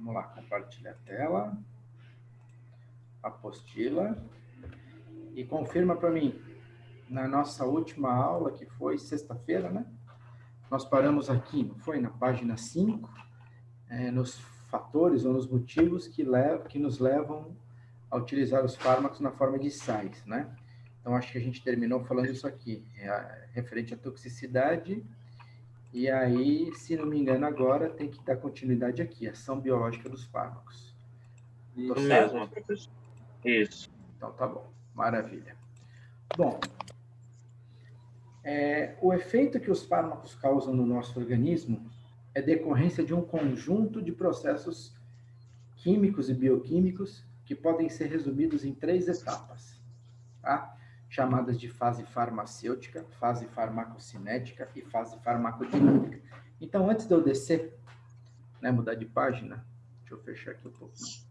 Vamos lá, compartilhar a tela. Apostila. E confirma para mim, na nossa última aula, que foi sexta-feira, né? Nós paramos aqui, não foi? Na página 5, nos fatores ou nos motivos que nos levam a utilizar os fármacos na forma de sais, né? Então, acho que a gente terminou falando isso aqui, referente à toxicidade, e aí, se não me engano, agora tem que dar continuidade aqui, ação biológica dos fármacos. Isso mesmo, professor. Isso. Então, tá bom. Maravilha. Bom, o efeito que os fármacos causam no nosso organismo é decorrência de um conjunto de processos químicos e bioquímicos que podem ser resumidos em 3 etapas, tá? Chamadas de fase farmacêutica, fase farmacocinética e fase farmacodinâmica. Então, antes de eu descer, né, mudar de página, deixa eu fechar aqui um pouquinho.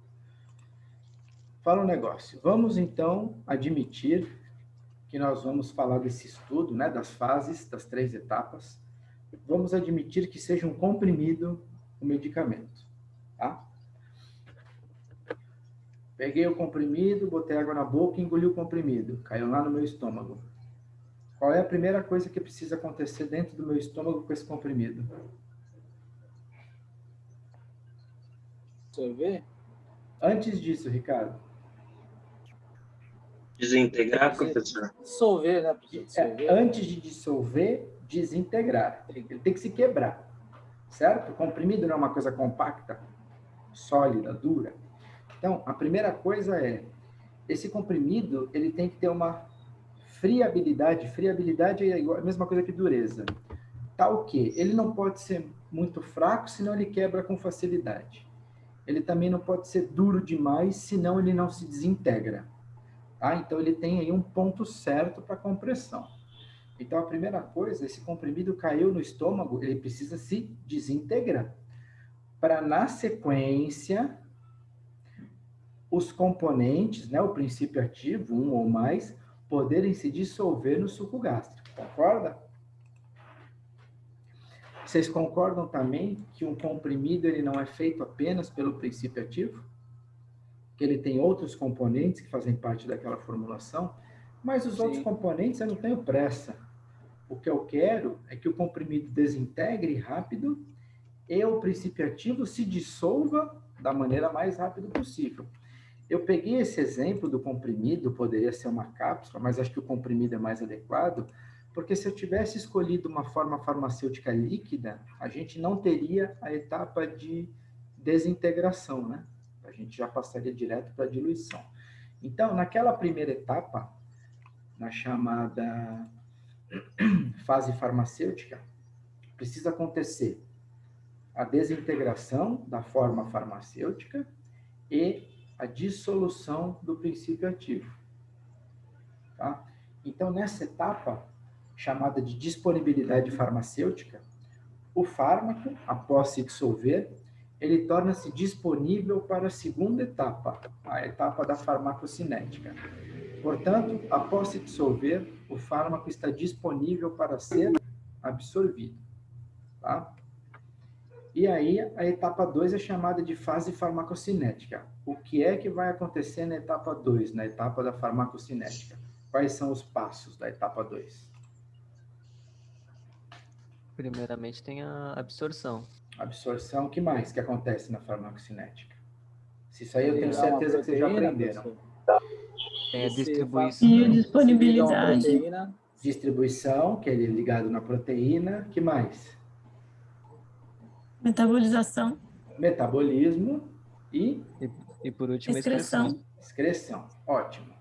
Fala um negócio. Vamos, então, admitir que nós vamos falar desse estudo, né, das fases, das 3 etapas. Vamos admitir que seja um comprimido o medicamento, tá? Peguei o comprimido, botei água na boca e engoli o comprimido. Caiu lá no meu estômago. Qual é a primeira coisa que precisa acontecer dentro do meu estômago com esse comprimido? Absorver? Antes disso, Ricardo. Desintegrar, professor? Dissolver, né, professor? Dissolver. Antes de dissolver, desintegrar. Ele tem que se quebrar, certo? O comprimido não é uma coisa compacta, sólida, dura. Então, a primeira coisa é, esse comprimido, ele tem que ter uma friabilidade. Friabilidade é a mesma coisa que dureza. Tal que ele não pode ser muito fraco, senão ele quebra com facilidade. Ele também não pode ser duro demais, senão ele não se desintegra. Tá? Então, ele tem aí um ponto certo para compressão. Então, a primeira coisa, esse comprimido caiu no estômago, ele precisa se desintegrar. Para, na sequência, os componentes, né, o princípio ativo, um ou mais, poderem se dissolver no suco gástrico. Concorda? Vocês concordam também que um comprimido ele não é feito apenas pelo princípio ativo? Que ele tem outros componentes que fazem parte daquela formulação, mas os outros componentes eu não tenho pressa. O que eu quero é que o comprimido desintegre rápido e o princípio ativo se dissolva da maneira mais rápida possível. Eu peguei esse exemplo do comprimido, poderia ser uma cápsula, mas acho que o comprimido é mais adequado, porque se eu tivesse escolhido uma forma farmacêutica líquida, a gente não teria a etapa de desintegração, né? A gente já passaria direto para a diluição. Então, naquela primeira etapa, na chamada fase farmacêutica, precisa acontecer a desintegração da forma farmacêutica e a dissolução do princípio ativo. Tá? Então, nessa etapa, chamada de disponibilidade farmacêutica, o fármaco, após se dissolver, ele torna-se disponível para a segunda etapa, a etapa da farmacocinética. Portanto, após se dissolver, o fármaco está disponível para ser absorvido. Tá? E aí, a etapa 2 é chamada de fase farmacocinética. O que é que vai acontecer na etapa 2, na etapa da farmacocinética? Quais são os passos da etapa 2? Primeiramente tem a absorção. Absorção, o que mais que acontece na farmacocinética? Se isso aí eu tenho certeza que vocês já aprenderam. Tem a distribuição. E disponibilidade. Distribuição, que é ligado na proteína. Que mais? Metabolização. Metabolismo e por último, excreção. Excreção, ótimo.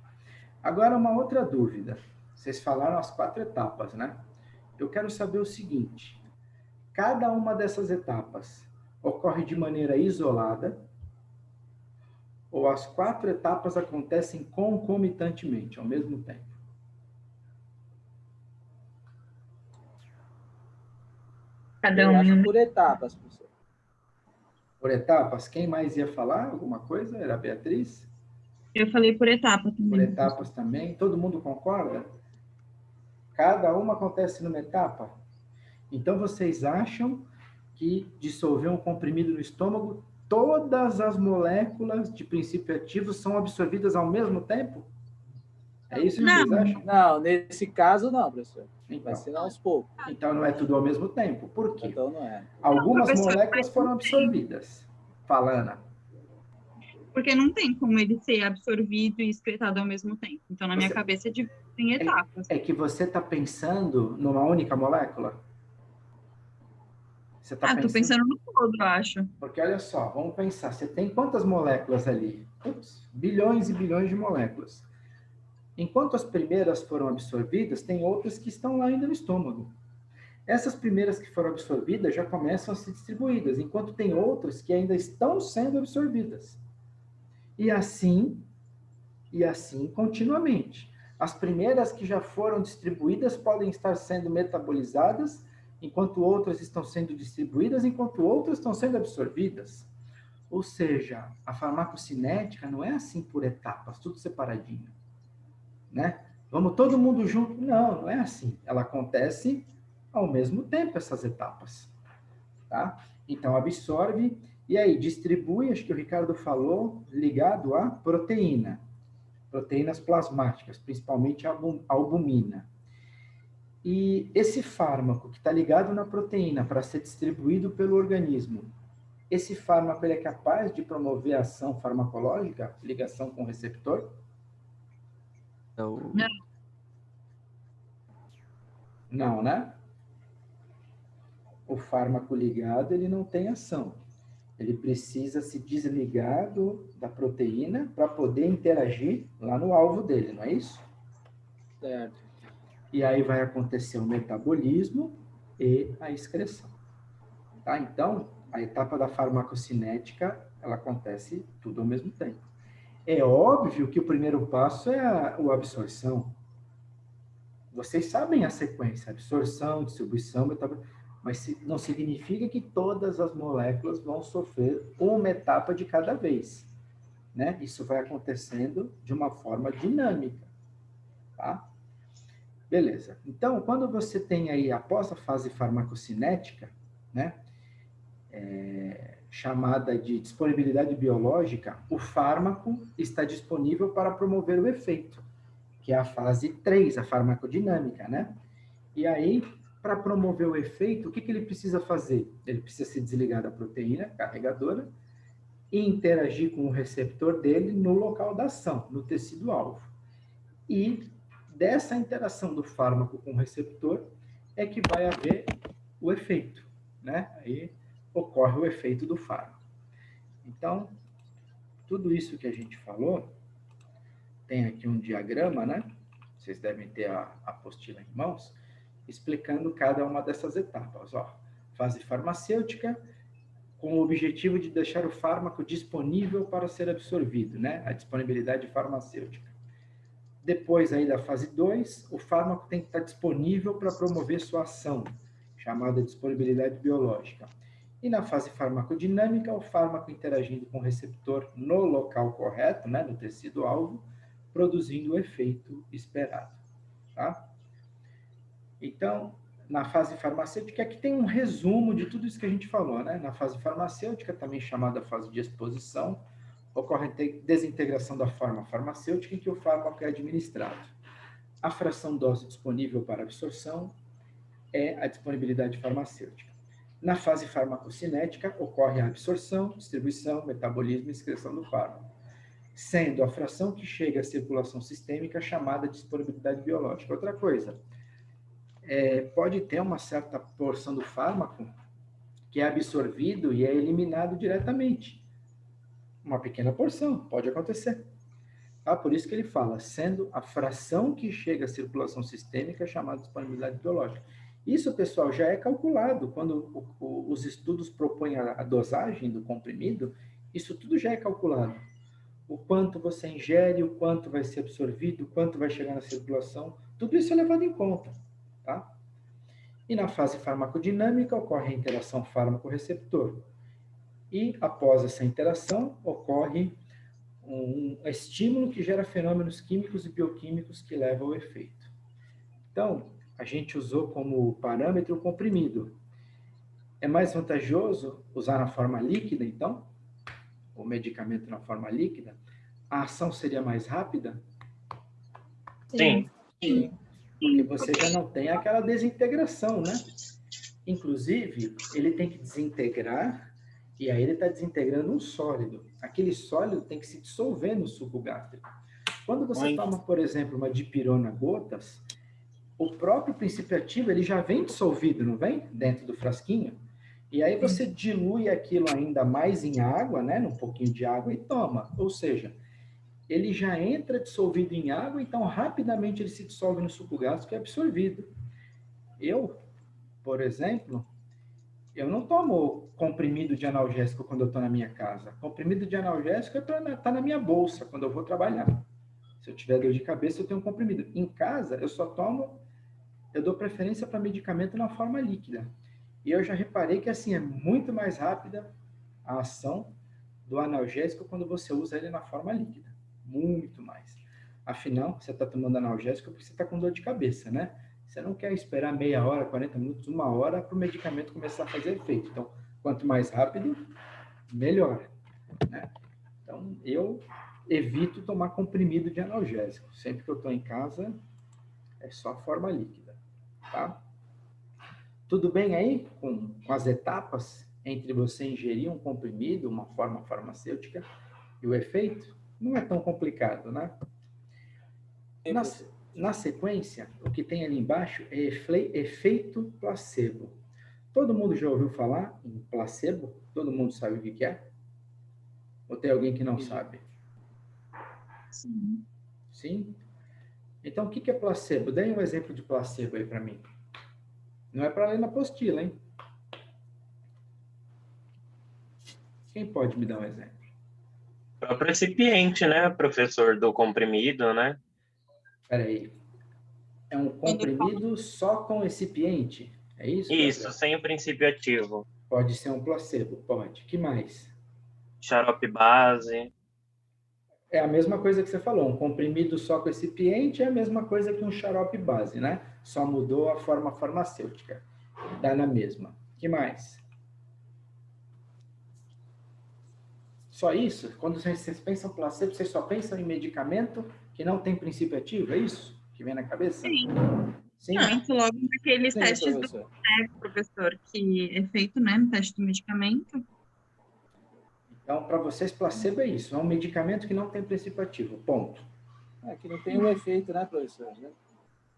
Agora, uma outra dúvida. Vocês falaram as 4 etapas, né? Eu quero saber o seguinte. Cada uma dessas etapas ocorre de maneira isolada ou as 4 etapas acontecem concomitantemente, ao mesmo tempo? Cada um. Eu acho por etapas, professor. Por etapas? Quem mais ia falar alguma coisa? Era a Beatriz? Eu falei por etapas também. Por etapas também? Todo mundo concorda? Cada uma acontece numa etapa? Então, vocês acham que dissolver um comprimido no estômago todas as moléculas de princípio ativo são absorvidas ao mesmo tempo? É isso que vocês acham? Não, nesse caso não, professor. Então, Vai ser aos poucos. então não é tudo ao mesmo tempo. Por quê? Então não é. Algumas professor, moléculas foram absorvidas. Fala, Ana. Porque não tem como ele ser absorvido e excretado ao mesmo tempo. Então, na minha Você- cabeça, é dividido em etapas. É que você está pensando numa única molécula? Você está Tô pensando no todo, eu acho. Porque olha só, vamos pensar, você tem quantas moléculas ali? Putz, bilhões e bilhões de moléculas. Enquanto as primeiras foram absorvidas, tem outras que estão lá ainda no estômago. Essas primeiras que foram absorvidas já começam a ser distribuídas, enquanto tem outras que ainda estão sendo absorvidas. E assim continuamente. As primeiras que já foram distribuídas podem estar sendo metabolizadas, enquanto outras estão sendo distribuídas, enquanto outras estão sendo absorvidas. Ou seja, a farmacocinética não é assim por etapas, tudo separadinho, né? Vamos todo mundo junto? Não, não é assim. Ela acontece ao mesmo tempo, essas etapas, tá? Então, absorve, e aí distribui, acho que o Ricardo falou, ligado à proteína. Proteínas plasmáticas, principalmente a albumina. E esse fármaco que está ligado na proteína para ser distribuído pelo organismo, esse fármaco ele é capaz de promover a ação farmacológica, ligação com o receptor? Então, Não, né? O fármaco ligado, ele não tem ação. Ele precisa se desligar da proteína para poder interagir lá no alvo dele, não é isso? Certo. E aí vai acontecer o metabolismo e a excreção. Tá? Então, a etapa da farmacocinética, ela acontece tudo ao mesmo tempo. É óbvio que o primeiro passo é a absorção. Vocês sabem a sequência, absorção, distribuição, metabolismo, mas não significa que todas as moléculas vão sofrer uma etapa de cada vez, né? Isso vai acontecendo de uma forma dinâmica, tá? Beleza. Então, quando você tem aí, após a fase farmacocinética, né, chamada de disponibilidade biológica, o fármaco está disponível para promover o efeito, que é a fase 3, a farmacodinâmica, né? E aí, para promover o efeito, o que ele precisa fazer? Ele precisa se desligar da proteína carregadora e interagir com o receptor dele no local da ação, no tecido-alvo. E dessa interação do fármaco com o receptor é que vai haver o efeito, né? Aí ocorre o efeito do fármaco. Então, tudo isso que a gente falou, tem aqui um diagrama, né? Vocês devem ter a apostila em mãos, explicando cada uma dessas etapas. Ó, fase farmacêutica, com o objetivo de deixar o fármaco disponível para ser absorvido, né? A disponibilidade farmacêutica. Depois aí da fase 2, o fármaco tem que estar disponível para promover sua ação, chamada disponibilidade biológica. E na fase farmacodinâmica, o fármaco interagindo com o receptor no local correto, né, no tecido-alvo, produzindo o efeito esperado. Tá? Então, na fase farmacêutica, aqui tem um resumo de tudo isso que a gente falou, né? Na fase farmacêutica, também chamada fase de exposição, ocorre a desintegração da forma farmacêutica em que o fármaco é administrado. A fração dose disponível para absorção é a disponibilidade farmacêutica. Na fase farmacocinética, ocorre a absorção, distribuição, metabolismo e excreção do fármaco, sendo a fração que chega à circulação sistêmica chamada de disponibilidade biológica. Outra coisa, pode ter uma certa porção do fármaco que é absorvido e é eliminado diretamente. Uma pequena porção, pode acontecer. Ah, por isso que ele fala, sendo a fração que chega à circulação sistêmica chamada de disponibilidade biológica. Isso, pessoal, já é calculado. Quando os estudos propõem a dosagem do comprimido, isso tudo já é calculado. O quanto você ingere, o quanto vai ser absorvido, o quanto vai chegar na circulação, tudo isso é levado em conta, tá? E na fase farmacodinâmica ocorre a interação fármaco-receptor. E após essa interação, ocorre um estímulo que gera fenômenos químicos e bioquímicos que levam ao efeito. Então, a gente usou como parâmetro o comprimido. É mais vantajoso usar na forma líquida, então? o medicamento na forma líquida, a ação seria mais rápida? Sim. Sim. Porque você já não tem aquela desintegração, né? Inclusive, ele tem que desintegrar, e aí ele está desintegrando um sólido. Aquele sólido tem que se dissolver no suco gástrico. Quando você toma, por exemplo, uma dipirona gotas, o próprio princípio ativo ele já vem dissolvido, não vem? Dentro do frasquinho. E aí você dilui aquilo ainda mais em água, né? Num pouquinho de água e toma. Ou seja, ele já entra dissolvido em água, então rapidamente ele se dissolve no suco gástrico e é absorvido. Eu, por exemplo, eu não tomo comprimido de analgésico quando eu estou na minha casa. Comprimido de analgésico está na minha bolsa quando eu vou trabalhar. Se eu tiver dor de cabeça, eu tenho um comprimido. Em casa, eu só tomo, eu dou preferência para medicamento na forma líquida. E eu já reparei que assim é muito mais rápida a ação do analgésico quando você usa ele na forma líquida. Muito mais. Afinal, você está tomando analgésico porque você está com dor de cabeça, né? Você não quer esperar meia hora, 40 minutos, uma hora para o medicamento começar a fazer efeito. Então, quanto mais rápido, melhor, né? Então, eu evito tomar comprimido de analgésico. Sempre que eu estou em casa, é só forma líquida, tá? Tudo bem aí com as etapas entre você ingerir um comprimido, uma forma farmacêutica, e o efeito? Não é tão complicado, né? Na sequência, o que tem ali embaixo é efeito placebo. Todo mundo já ouviu falar em placebo? Todo mundo sabe o que é? Ou tem alguém que não sabe? Sim. Sim? Então, o que é placebo? Dê um exemplo de placebo aí para mim. Não é para ler na apostila, hein? Quem pode me dar um exemplo? É o recipiente, né, professor, do comprimido, né? Espera aí. É um comprimido só com recipiente? É isso, Isso, Gabriel? sem o princípio ativo. Pode ser um placebo, pode. Que mais? Xarope base. É a mesma coisa que você falou, um comprimido só com recipiente é a mesma coisa que um xarope base, né? Só mudou a forma farmacêutica. Dá na mesma. Que mais? Só isso? Quando vocês pensam em placebo, vocês só pensam em medicamento que não tem princípio ativo? É isso que vem na cabeça? Sim. Sim? Penso logo naqueles Sim, testes do professor. professor, que é feito, né, no teste do medicamento. Então, para vocês, placebo é isso. É um medicamento que não tem princípio ativo. Ponto. É, que não tem o efeito, né, professor?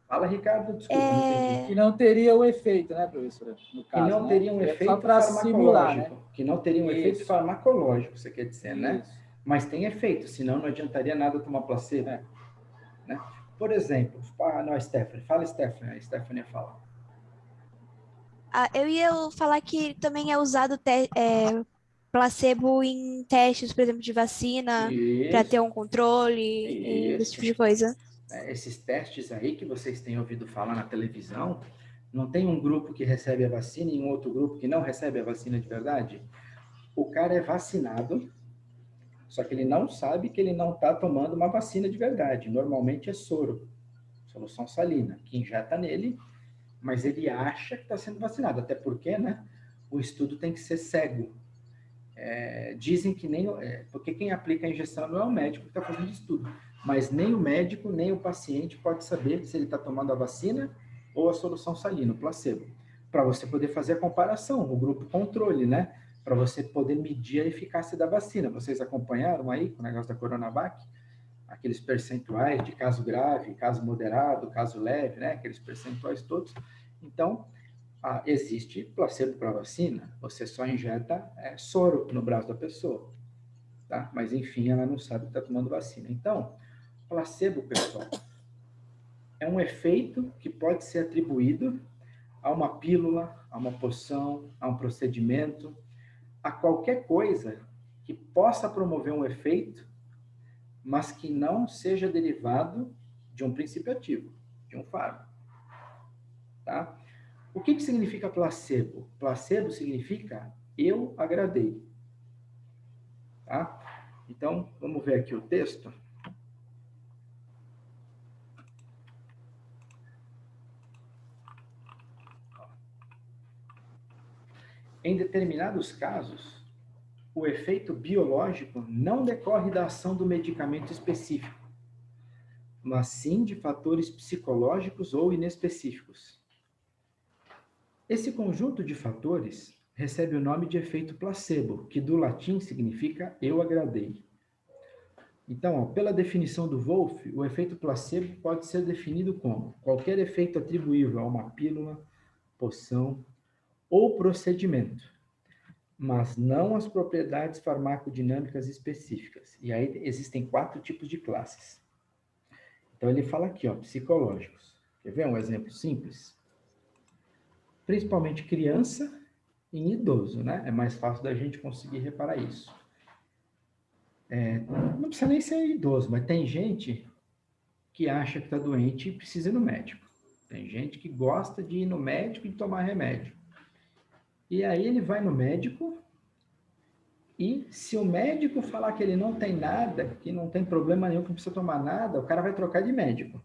Fala, Ricardo. Desculpa, não entendi. Que não teria o efeito, né, professor? No Que caso, não teria um É efeito só para simular, né? farmacológico. Que não teria um efeito Isso. farmacológico, você quer dizer, né? Isso. Mas tem efeito, senão não adiantaria nada tomar placebo. É. Né? Por exemplo, não, Stephanie. Fala, Stephanie. A Stephanie fala. Eu ia falar que também é usado placebo em testes, por exemplo, de vacina, para ter Isso, um controle e desse isso. tipo de coisa. Esses testes aí que vocês têm ouvido falar na televisão, não tem um grupo que recebe a vacina e um outro grupo que não recebe a vacina de verdade? O cara é vacinado, só que ele não sabe que ele não está tomando uma vacina de verdade. Normalmente é soro, solução salina, que injeta nele, mas ele acha que está sendo vacinado. Até porque, né? O estudo tem que ser cego. Dizem que nem... porque quem aplica a injeção não é o médico que está fazendo estudo. Mas nem o médico, nem o paciente pode saber se ele está tomando a vacina ou a solução salina, o placebo. Para você poder fazer a comparação, o grupo controle, né? Para você poder medir a eficácia da vacina. Vocês acompanharam aí com o negócio da Coronavac? Aqueles percentuais de caso grave, caso moderado, caso leve, né? Aqueles percentuais todos. Então, existe placebo para vacina. Você só injeta soro no braço da pessoa. Tá? Mas, enfim, ela não sabe que está tomando vacina. Então, placebo, pessoal, é um efeito que pode ser atribuído a uma pílula, a uma poção, a um procedimento, a qualquer coisa que possa promover um efeito, mas que não seja derivado de um princípio ativo, de um fármaco. Tá? O que significa placebo? Placebo significa eu agradei. Tá? Então, vamos ver aqui o texto. Em determinados casos, o efeito biológico não decorre da ação do medicamento específico, mas sim de fatores psicológicos ou inespecíficos. Esse conjunto de fatores recebe o nome de efeito placebo, que do latim significa eu agradei. Então, pela definição do Wolff, o efeito placebo pode ser definido como qualquer efeito atribuível a uma pílula, poção ou procedimento, mas não as propriedades farmacodinâmicas específicas. E aí existem 4 tipos de classes. Então, ele fala aqui, psicológicos. Quer ver um exemplo simples? Principalmente criança e idoso, né? É mais fácil da gente conseguir reparar isso. Não precisa nem ser idoso, mas tem gente que acha que está doente e precisa ir no médico. Tem gente que gosta de ir no médico e tomar remédio. E aí ele vai no médico e se o médico falar que ele não tem nada, que não tem problema nenhum, que não precisa tomar nada, o cara vai trocar de médico.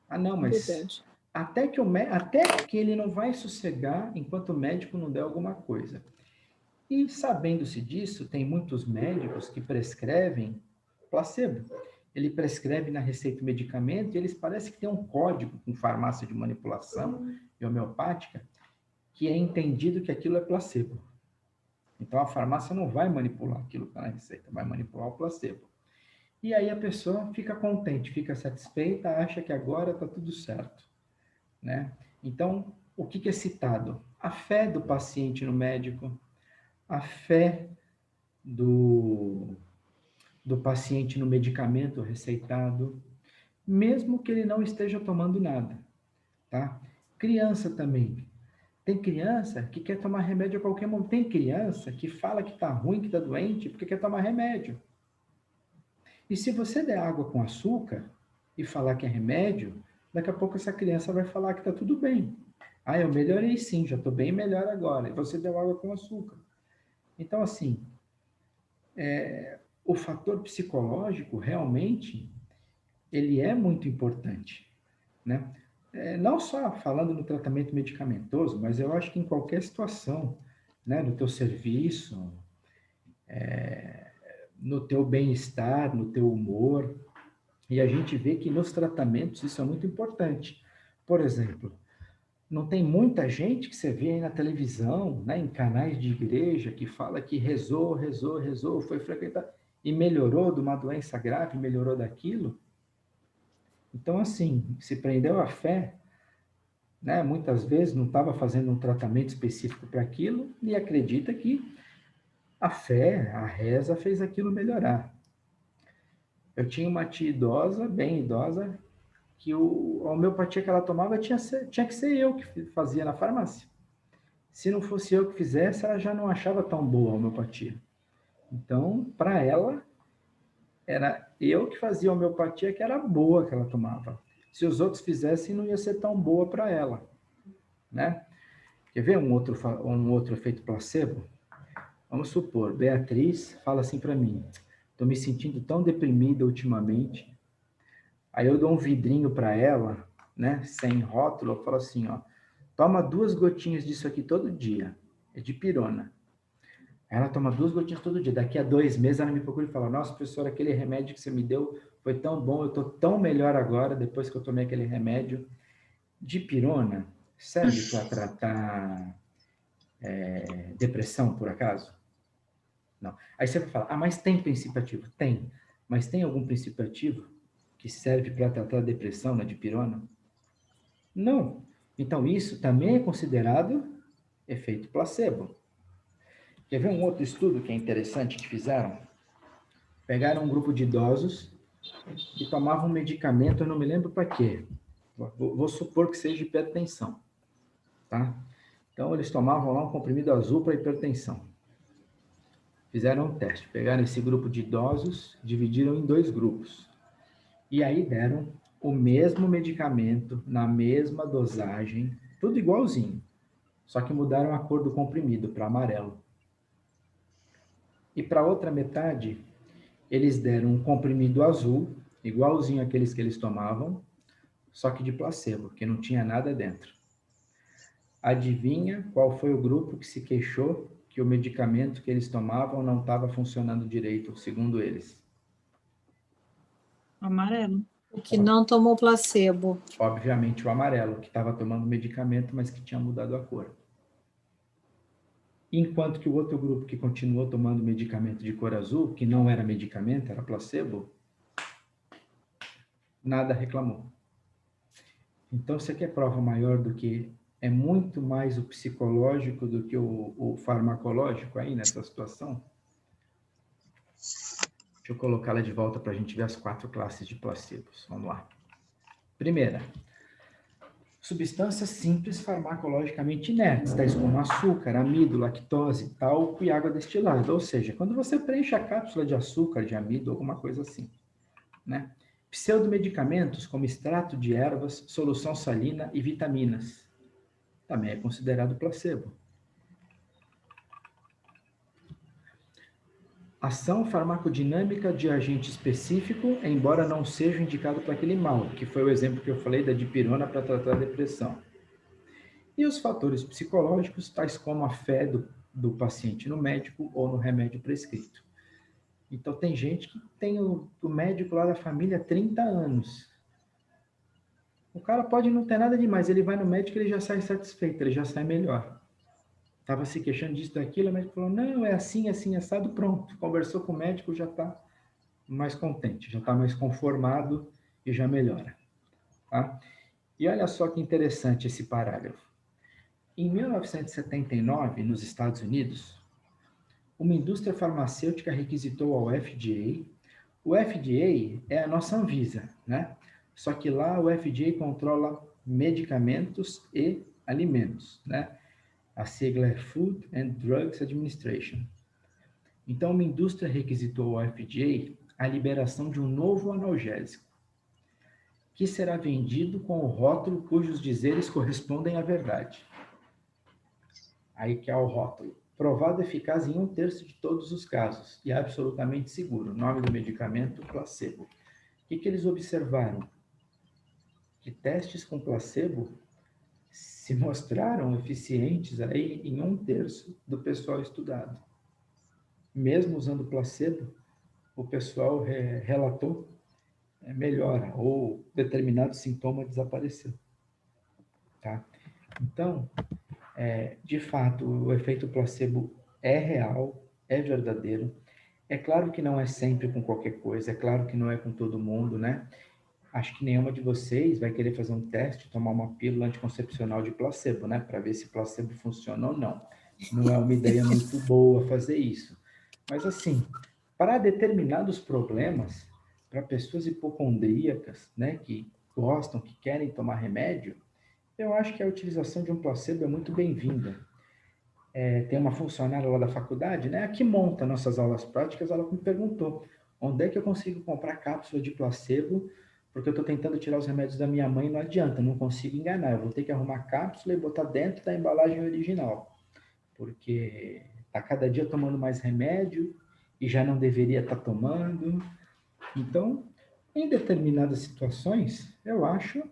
Ah, não, mas até que ele não vai sossegar enquanto o médico não der alguma coisa. E sabendo-se disso, tem muitos médicos que prescrevem placebo. Ele prescreve na receita o medicamento e eles parecem que tem um código com farmácia de manipulação e homeopática que é entendido que aquilo é placebo. Então a farmácia não vai manipular aquilo que está na receita, vai manipular o placebo. E aí a pessoa fica contente, fica satisfeita, acha que agora está tudo certo, né? Então, o que é citado? A fé do paciente no médico, a fé do paciente no medicamento receitado, mesmo que ele não esteja tomando nada, tá? Criança também. Tem criança que quer tomar remédio a qualquer momento. Tem criança que fala que está ruim, que está doente, porque quer tomar remédio. E se você der água com açúcar e falar que é remédio, daqui a pouco essa criança vai falar que está tudo bem. Ah, eu melhorei sim, já estou bem melhor agora. E você deu água com açúcar. Então, assim, o fator psicológico, realmente, ele é muito importante, né? Não só falando no tratamento medicamentoso, mas eu acho que em qualquer situação, né? No teu serviço, no teu bem-estar, no teu humor. E a gente vê que nos tratamentos isso é muito importante. Por exemplo, não tem muita gente que você vê aí na televisão, né, em canais de igreja, que fala que rezou, foi frequentar e melhorou de uma doença grave, melhorou daquilo. Então, assim, se prendeu à fé, né, muitas vezes não estava fazendo um tratamento específico para aquilo e acredita que a fé, a reza fez aquilo melhorar. Eu tinha uma tia idosa, bem idosa, que a homeopatia que ela tomava tinha que ser eu que fazia na farmácia. Se não fosse eu que fizesse, ela já não achava tão boa a homeopatia. Então, para ela, era eu que fazia a homeopatia que era boa que ela tomava. Se os outros fizessem, não ia ser tão boa para ela, né? Quer ver um outro efeito placebo? Vamos supor, Beatriz fala assim para mim: estou me sentindo tão deprimida ultimamente. Aí eu dou um vidrinho para ela, né, sem rótulo, eu falo assim, toma 2 gotinhas disso aqui todo dia, é de pirona. Aí ela toma 2 gotinhas todo dia, daqui a 2 meses ela me procura e fala: nossa, professora, aquele remédio que você me deu foi tão bom, eu tô tão melhor agora, depois que eu tomei aquele remédio. De pirona, serve para tratar depressão, por acaso? Não. Aí você vai falar: mas tem princípio ativo? Tem. Mas tem algum princípio ativo que serve para tratar a depressão na dipirona? Não. Então, isso também é considerado efeito placebo. Quer ver um outro estudo que é interessante que fizeram? Pegaram um grupo de idosos que tomavam um medicamento, eu não me lembro para quê. Vou supor que seja hipertensão, tá? Então, eles tomavam lá um comprimido azul para hipertensão. Fizeram um teste, pegaram esse grupo de idosos, dividiram em 2 grupos. E aí deram o mesmo medicamento, na mesma dosagem, tudo igualzinho. Só que mudaram a cor do comprimido para amarelo. E para a outra metade, eles deram um comprimido azul, igualzinho àqueles que eles tomavam, só que de placebo, que não tinha nada dentro. Adivinha qual foi o grupo que se queixou que o medicamento que eles tomavam não estava funcionando direito, segundo eles? Amarelo. O que não tomou placebo. Obviamente o amarelo, que estava tomando medicamento, mas que tinha mudado a cor. Enquanto que o outro grupo que continuou tomando medicamento de cor azul, que não era medicamento, era placebo, nada reclamou. Então, você quer prova maior do que é muito mais o psicológico do que o farmacológico aí nessa situação? Deixa eu colocá-la de volta para a gente ver as 4 classes de placebos. Vamos lá. Primeira, substâncias simples farmacologicamente inertes, tais como açúcar, amido, lactose, talco e água destilada. Ou seja, quando você preenche a cápsula de açúcar, de amido, alguma coisa assim, né? Pseudomedicamentos como extrato de ervas, solução salina e vitaminas. Também é considerado placebo. Ação farmacodinâmica de agente específico, embora não seja indicado para aquele mal, que foi o exemplo que eu falei da dipirona para tratar a depressão. E os fatores psicológicos, tais como a fé do paciente no médico ou no remédio prescrito. Então, tem gente que tem o médico lá da família há 30 anos. O cara pode não ter nada demais, ele vai no médico e ele já sai satisfeito, ele já sai melhor. Estava se queixando disso, daquilo, o médico falou, não, é assim, assim, assado, pronto. Conversou com o médico, já está mais contente, já está mais conformado e já melhora. Tá? E olha só que interessante esse parágrafo. Em 1979, nos Estados Unidos, uma indústria farmacêutica requisitou ao FDA. O FDA é a nossa Anvisa, né? Só que lá o FDA controla medicamentos e alimentos, né? A sigla é Food and Drugs Administration. Então, uma indústria requisitou ao FDA a liberação de um novo analgésico, que será vendido com o rótulo cujos dizeres correspondem à verdade. Aí que é o rótulo. Provado eficaz em 1/3 de todos os casos e absolutamente seguro. Nome do medicamento, placebo. O que eles observaram? Que testes com placebo se mostraram eficientes aí em 1/3 do pessoal estudado. Mesmo usando placebo, o pessoal relatou melhora ou determinado sintoma desapareceu. Tá? Então, de fato, o efeito placebo é real, é verdadeiro. É claro que não é sempre com qualquer coisa, é claro que não é com todo mundo, né? Acho que nenhuma de vocês vai querer fazer um teste, tomar uma pílula anticoncepcional de placebo, né? Para ver se placebo funciona ou não. Não é uma ideia muito boa fazer isso. Mas, assim, para determinados problemas, para pessoas hipocondríacas, né? Que gostam, que querem tomar remédio, eu acho que a utilização de um placebo é muito bem-vinda. Tem uma funcionária lá da faculdade, né? A que monta nossas aulas práticas, ela me perguntou, onde é que eu consigo comprar cápsula de placebo, porque eu estou tentando tirar os remédios da minha mãe e não adianta, não consigo enganar, eu vou ter que arrumar cápsula e botar dentro da embalagem original, porque está cada dia tomando mais remédio e já não deveria estar tomando. Então, em determinadas situações, eu acho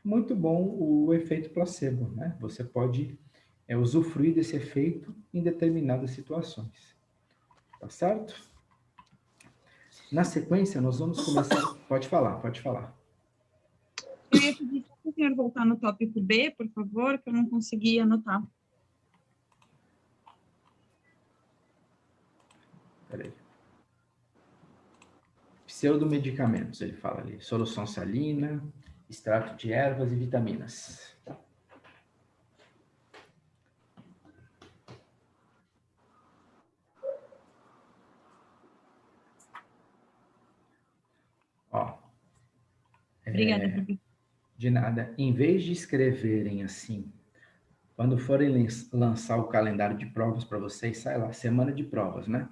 muito bom o efeito placebo, né? Você pode usufruir desse efeito em determinadas situações. Tá certo? Na sequência, nós vamos começar... Pode falar. Eu ia pedir para o senhor voltar no tópico B, por favor, que eu não consegui anotar. Peraí. Pseudomedicamentos, ele fala ali. Solução salina, extrato de ervas e vitaminas. Ó, Obrigada, professor. de nada. Em vez de escreverem assim, quando forem lançar o calendário de provas para vocês, sai lá, semana de provas, né?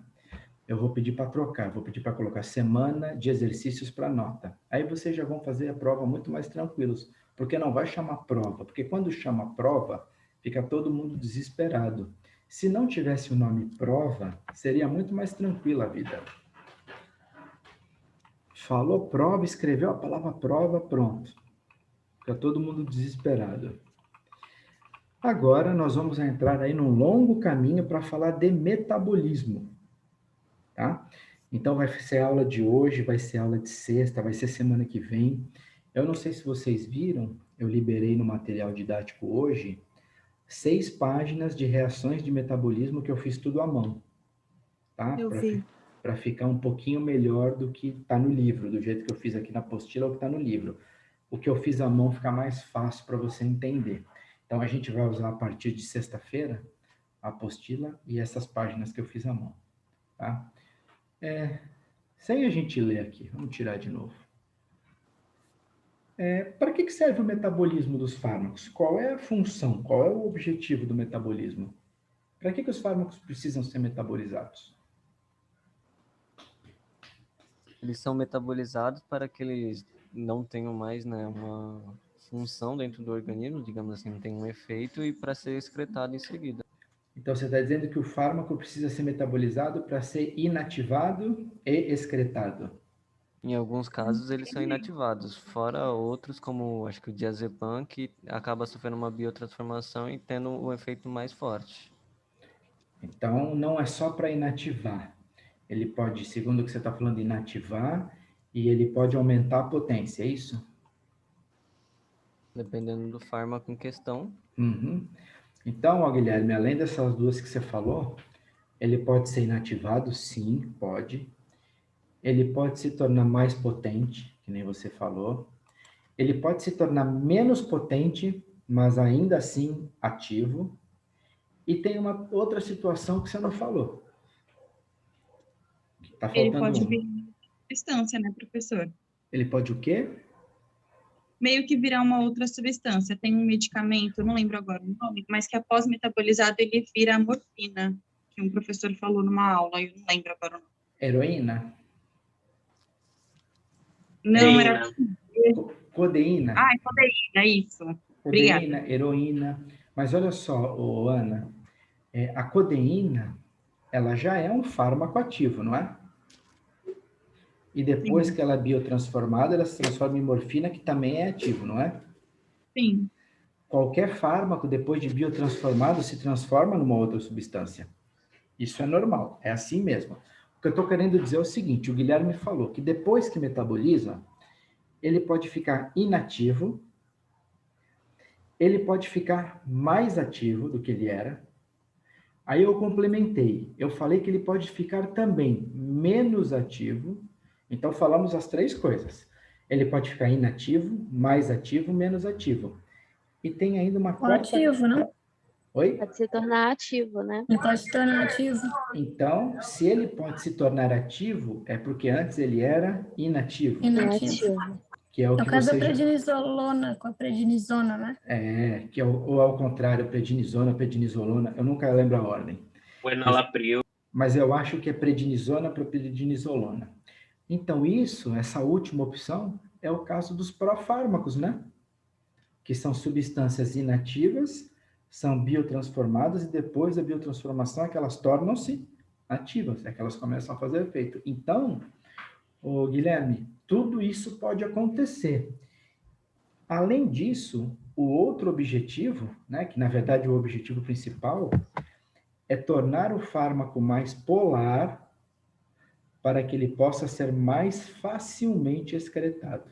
Eu vou pedir para trocar, vou pedir para colocar semana de exercícios para nota. Aí vocês já vão fazer a prova muito mais tranquilos, porque não vai chamar prova, porque quando chama prova, fica todo mundo desesperado. Se não tivesse o nome prova, seria muito mais tranquila a vida. Falou prova, escreveu a palavra prova, pronto. Fica todo mundo desesperado. Agora nós vamos entrar aí num longo caminho para falar de metabolismo, tá? Então vai ser aula de hoje, vai ser aula de sexta, vai ser semana que vem. Eu não sei se vocês viram, eu liberei no material didático hoje 6 páginas de reações de metabolismo que eu fiz tudo à mão, tá? Eu vi. Para ficar um pouquinho melhor do que está no livro, do jeito que eu fiz aqui na apostila ou que está no livro. O que eu fiz à mão fica mais fácil para você entender. Então, a gente vai usar a partir de sexta-feira a apostila e essas páginas que eu fiz à mão, tá? Sem a gente ler aqui, vamos tirar de novo. Para que serve o metabolismo dos fármacos? Qual é a função? Qual é o objetivo do metabolismo? Para que os fármacos precisam ser metabolizados? Eles são metabolizados para que eles não tenham mais, né, uma função dentro do organismo, digamos assim, não tem um efeito e para ser excretado em seguida. Então, você está dizendo que o fármaco precisa ser metabolizado para ser inativado e excretado. Em alguns casos, eles são inativados, fora outros, como acho que o diazepam, que acaba sofrendo uma biotransformação e tendo um efeito mais forte. Então, não é só para inativar. Ele pode, segundo o que você está falando, inativar e ele pode aumentar a potência, é isso? Dependendo do fármaco em questão. Uhum. Então, ó, Guilherme, além dessas duas que você falou, ele pode ser inativado, sim, pode. Ele pode se tornar mais potente, que nem você falou. Ele pode se tornar menos potente, mas ainda assim ativo. E tem uma outra situação que você não falou. Tá Ele faltando pode uma. virar uma substância, né, professor? Ele pode o quê? Meio que virar uma outra substância. Tem um medicamento, não lembro agora o nome, mas que após metabolizado ele vira a morfina, que um professor falou numa aula, eu não lembro agora o nome. Heroína? Não, era... Codeína? Ah, é codeína, isso. Codeína, Obrigada. heroína. Mas olha só, Ana, a codeína, ela já é um fármaco ativo, não é? E depois Sim. que ela é biotransformada, ela se transforma em morfina, que também é ativo, não é? Sim. Qualquer fármaco, depois de biotransformado, se transforma numa outra substância. Isso é normal, é assim mesmo. O que eu estou querendo dizer é o seguinte, o Guilherme falou que depois que metaboliza, ele pode ficar inativo, ele pode ficar mais ativo do que ele era. Aí eu complementei, eu falei que ele pode ficar também menos ativo. Então falamos as 3 coisas. Ele pode ficar inativo, mais ativo, menos ativo. E tem ainda uma quarta... Ativo, não? Oi? Pode se tornar ativo, né? Ele pode se tornar ativo. Então, se ele pode se tornar ativo, é porque antes ele era inativo. Inativo. Que é o No que caso da você... prednisolona, com a prednisona, né? que é ou ao contrário, prednisona, prednisolona, eu nunca lembro a ordem. O enalapril. Mas eu acho que é prednisona para prednisolona. Então, essa última opção, é o caso dos profármacos, né? Que são substâncias inativas, são biotransformadas e depois da biotransformação é que elas tornam-se ativas, é que elas começam a fazer efeito. Então, Guilherme, tudo isso pode acontecer. Além disso, o outro objetivo, né, que na verdade o objetivo principal, é tornar o fármaco mais polar para que ele possa ser mais facilmente excretado.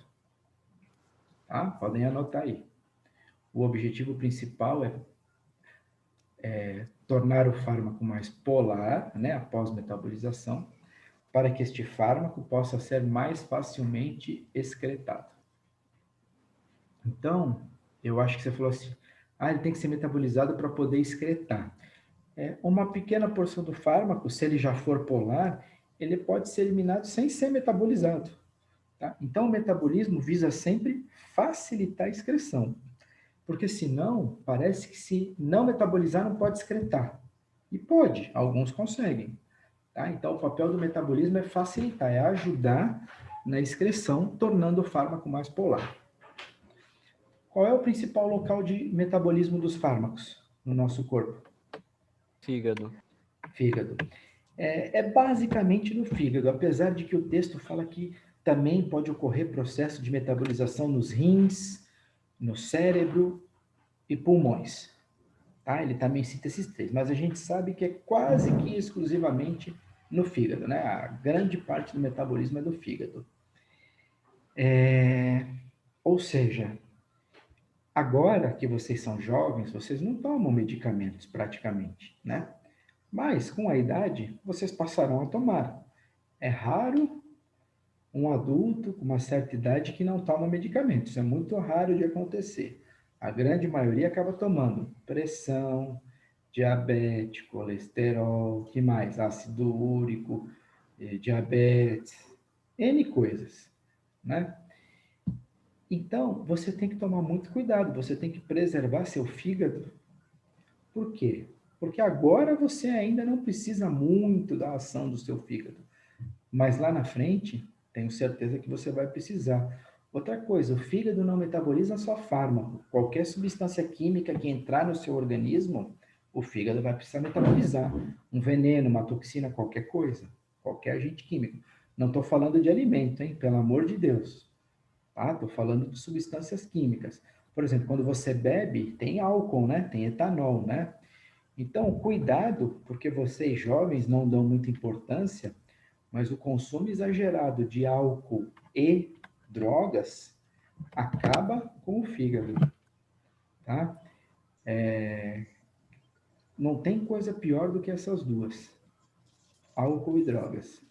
Tá? Podem anotar aí. O objetivo principal é tornar o fármaco mais polar, né, após metabolização, para que este fármaco possa ser mais facilmente excretado. Então, eu acho que você falou assim, ele tem que ser metabolizado para poder excretar. Uma pequena porção do fármaco, se ele já for polar, ele pode ser eliminado sem ser metabolizado. Tá? Então, o metabolismo visa sempre facilitar a excreção. Porque senão, parece que se não metabolizar, não pode excretar. E pode, alguns conseguem. Tá? Então, o papel do metabolismo é facilitar, é ajudar na excreção, tornando o fármaco mais polar. Qual é o principal local de metabolismo dos fármacos no nosso corpo? Fígado. Fígado. É basicamente no fígado, apesar de que o texto fala que também pode ocorrer processo de metabolização nos rins, no cérebro e pulmões. tá? Ele também cita esses 3, mas a gente sabe que é quase que exclusivamente no fígado, né? A grande parte do metabolismo é do fígado. Ou seja, agora que vocês são jovens, vocês não tomam medicamentos praticamente, né? Mas com a idade, vocês passarão a tomar. É raro um adulto com uma certa idade que não toma medicamentos. É muito raro de acontecer. A grande maioria acaba tomando pressão, diabetes, colesterol, que mais? Ácido úrico, diabetes, N coisas, né? Então, você tem que tomar muito cuidado, você tem que preservar seu fígado. Por quê? Porque agora você ainda não precisa muito da ação do seu fígado. Mas lá na frente, tenho certeza que você vai precisar. Outra coisa, o fígado não metaboliza só fármaco. Qualquer substância química que entrar no seu organismo, o fígado vai precisar metabolizar. Um veneno, uma toxina, qualquer coisa. Qualquer agente químico. Não estou falando de alimento, hein? Pelo amor de Deus. Tá? Estou falando de substâncias químicas. Por exemplo, quando você bebe, tem álcool, né? Tem etanol, né? Então, cuidado, porque vocês jovens não dão muita importância, mas o consumo exagerado de álcool e drogas acaba com o fígado, tá? Não tem coisa pior do que essas duas, álcool e drogas.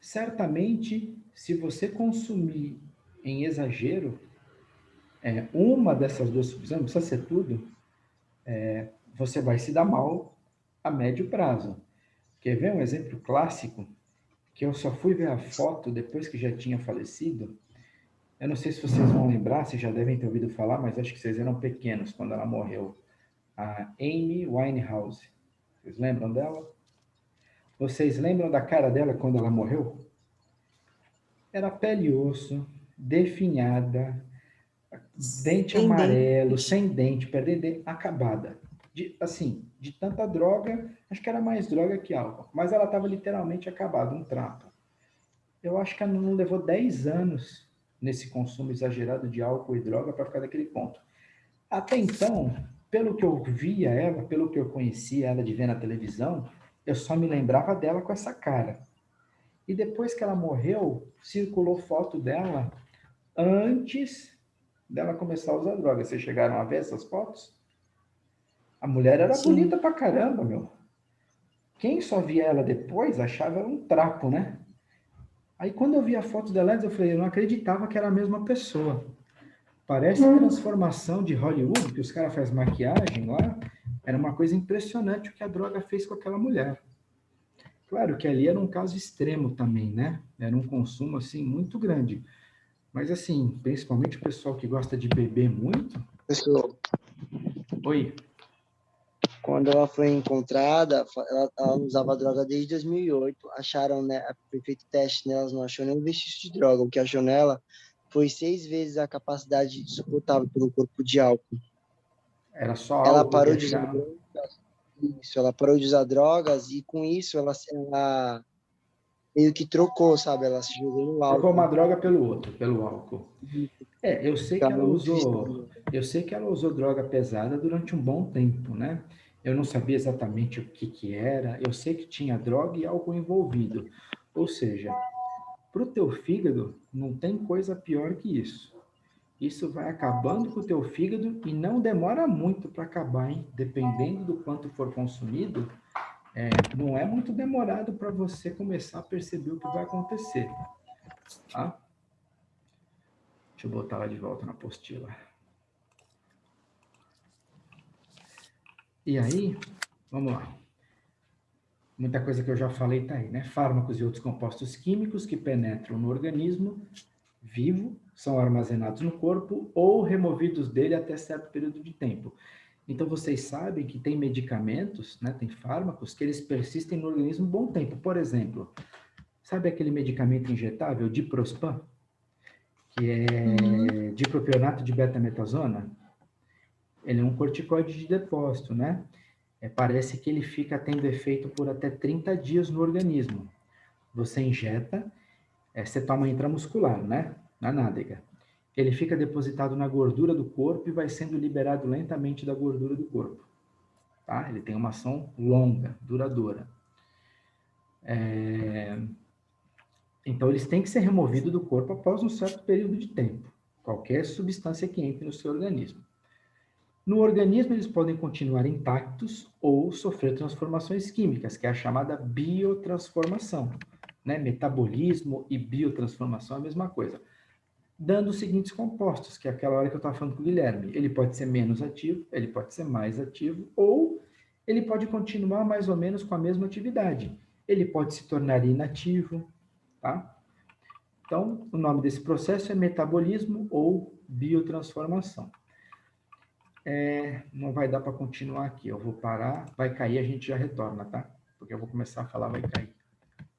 Certamente, se você consumir em exagero, uma dessas duas substâncias, não precisa ser tudo, você vai se dar mal a médio prazo. Quer ver um exemplo clássico? Que eu só fui ver a foto depois que já tinha falecido. Eu não sei se vocês vão lembrar, vocês já devem ter ouvido falar, mas acho que vocês eram pequenos quando ela morreu. A Amy Winehouse. Vocês lembram dela? Vocês lembram da cara dela quando ela morreu? Era pele e osso, definhada, dente amarelo, sem dente, perdendo dente, acabada. De tanta droga, acho que era mais droga que álcool, mas ela estava literalmente acabada, um trapo. Eu acho que ela não levou 10 anos nesse consumo exagerado de álcool e droga para ficar daquele ponto. Até então, pelo que eu via ela, pelo que eu conhecia ela de ver na televisão, eu só me lembrava dela com essa cara. E depois que ela morreu, circulou foto dela antes dela começar a usar droga. Vocês chegaram a ver essas fotos? A mulher era bonita pra caramba, meu. Quem só via ela depois achava ela um trapo, né? Aí quando eu vi a foto dela, eu falei, eu não acreditava que era a mesma pessoa. Parece transformação de Hollywood, que os caras fazem maquiagem lá. Era uma coisa impressionante o que a droga fez com aquela mulher. Claro que ali era um caso extremo também, né? Era um consumo, assim, muito grande. Mas, assim, principalmente o pessoal que gosta de beber muito... Pessoal, Oi. quando ela foi encontrada, ela usava droga desde 2008. Acharam, né, foi feito teste nela, não achou nenhum vestígio de droga. O que achou nela foi 6 vezes a capacidade suportável pelo corpo de álcool. Era só álcool. Ela parou de usar drogas. Isso, ela parou de usar drogas e com isso ela meio que trocou, sabe? Ela se jogou no álcool. Trocou uma droga pelo outro, pelo álcool. Eu sei que ela usou droga pesada durante um bom tempo, né? Eu não sabia exatamente o que era. Eu sei que tinha droga e álcool envolvido. Ou seja, para o teu fígado não tem coisa pior que isso. Isso vai acabando com o teu fígado e não demora muito para acabar, hein? Dependendo do quanto for consumido, não é muito demorado para você começar a perceber o que vai acontecer. Tá? Deixa eu botar ela de volta na apostila. E aí, vamos lá. Muita coisa que eu já falei tá aí, né? Fármacos e outros compostos químicos que penetram no organismo vivo, são armazenados no corpo ou removidos dele até certo período de tempo. Então, vocês sabem que tem medicamentos, né, tem fármacos, que eles persistem no organismo um bom tempo. Por exemplo, sabe aquele medicamento injetável, Diprospan, que é dipropionato de betametasona? Ele é um corticoide de depósito, né? Parece que ele fica tendo efeito por até 30 dias no organismo. Você injeta, você toma intramuscular, né? Na nádega. Ele fica depositado na gordura do corpo e vai sendo liberado lentamente da gordura do corpo. tá? Ele tem uma ação longa, duradoura. Então, eles têm que ser removidos do corpo após um certo período de tempo. Qualquer substância que entre no seu organismo. No organismo, eles podem continuar intactos ou sofrer transformações químicas, que é a chamada biotransformação. Né? Metabolismo e biotransformação é a mesma coisa. Dando os seguintes compostos, que é aquela hora que eu estava falando com o Guilherme. Ele pode ser menos ativo, ele pode ser mais ativo, ou ele pode continuar mais ou menos com a mesma atividade. Ele pode se tornar inativo, tá? Então, o nome desse processo é metabolismo ou biotransformação. Não vai dar para continuar aqui, eu vou parar, vai cair, a gente já retorna, tá? Porque eu vou começar a falar, vai cair.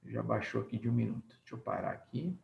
Já baixou aqui de 1 minuto. Deixa eu parar aqui.